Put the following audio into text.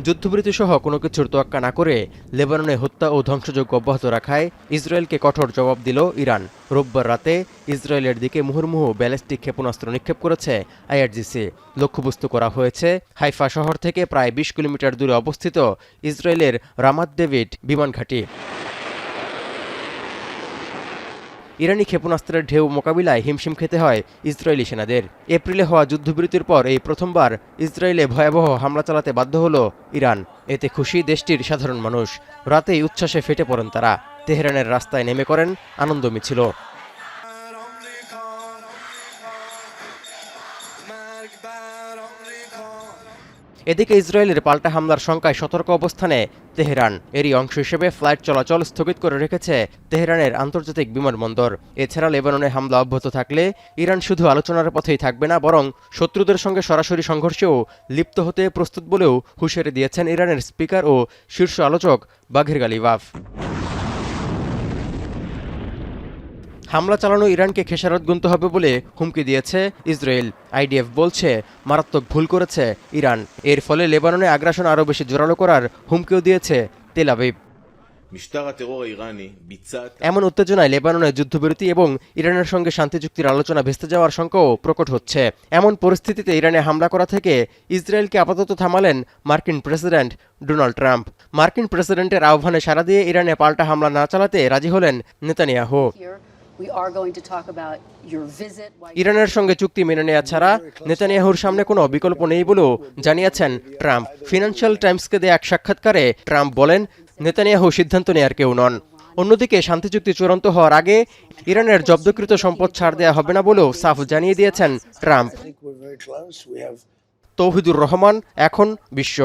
যুদ্ধবিরতি সহ কোনো কিছুর তোয়াক্কা না করে লেবাননে হত্যা ও ধ্বংসযজ্ঞ অব্যাহত রাখায় ইসরায়েলকে কঠোর জবাব দিল ইরান। রোববার রাতে ইসরায়েলের দিকে মুহুর্মুহু ব্যালিস্টিক ক্ষেপণাস্ত্র নিক্ষেপ করেছে আইআরজিসি। লক্ষ্যবস্তু করা হয়েছে হাইফা শহর থেকে প্রায় ২০ কিলোমিটার দূরে অবস্থিত ইসরায়েলের রামাত ডেভিড বিমান ঘাঁটি। ইরানি ক্ষেপণাস্ত্রের ঢেউ মোকাবিলায় হিমশিম খেতে হয় ইসরায়েলি সেনাদের। এপ্রিলে হওয়া যুদ্ধবিরতির পর এই প্রথমবার ইসরায়েলে ভয়াবহ হামলা চালাতে বাধ্য হল ইরান। এতে খুশি দেশটির সাধারণ মানুষ। রাতেই উচ্ছ্বাসে ফেটে পড়েন তারা। তেহরানের রাস্তায় নেমে করেন আনন্দ মিছিল। এদিকে ইসরায়েলের পাল্টা হামলার শঙ্কায় সতর্ক অবস্থানে তেহরান। এরই অংশ হিসেবে ফ্লাইট চলাচল স্থগিত করে রেখেছে তেহরানের আন্তর্জাতিক বিমানবন্দর। এছাড়া লেবাননে হামলা অব্যাহত থাকলে ইরান শুধু আলোচনার পথেই থাকবে না, বরং শত্রুদের সঙ্গে সরাসরি সংঘর্ষেও লিপ্ত হতে প্রস্তুত বলেও হুঁশিয়ারি দিয়েছেন ইরানের স্পিকার ও শীর্ষ আলোচক বাঘের গালিবাফ। হামলা চালানো ইরানকে খেসারত গুনতে হবে বলে হুমকি দিয়েছে ইসরায়েল। আইডিএফ বলছে মারাত্মক ভুল করেছে ইরান। এর ফলে লেবাননে আগ্রাসন আরও বেশি জোরালো করার হুমকিও দিয়েছে তেল আবিব। এমন উত্তেজনায় লেবাননের যুদ্ধবিরতি এবং ইরানের সঙ্গে শান্তি চুক্তির আলোচনা ভেস্তে যাওয়ার শঙ্কাও প্রকট হচ্ছে। এমন পরিস্থিতিতে ইরানে হামলা করা থেকে ইসরায়েলকে আপাতত থামালেন মার্কিন প্রেসিডেন্ট ডোনাল্ড ট্রাম্প। মার্কিন প্রেসিডেন্টের আহ্বানে সাড়া দিয়ে ইরানে পাল্টা হামলা না চালাতে রাজি হলেন নেতানিয়াহু। ইরানের সঙ্গে চুক্তি মেনে নেওয়া ছাড়া নেতানিয়াহুর সামনে কোনো বিকল্প নেই বলেও জানিয়েছেন ট্রাম্প। ফিনান্সিয়াল টাইমসকে দেয়া এক সাক্ষাৎকারে ট্রাম্প বলেন, নেতানিয়াহু সিদ্ধান্ত নেয়ার কেউ নন। অন্যদিকে শান্তি চুক্তি চূড়ান্ত হওয়ার আগে ইরানের জব্দকৃত সম্পদ ছাড় দেওয়া হবে না বলেও সাফ জানিয়ে দিয়েছেন ট্রাম্প। তৌহিদুর রহমান, এখন বিশ্ব।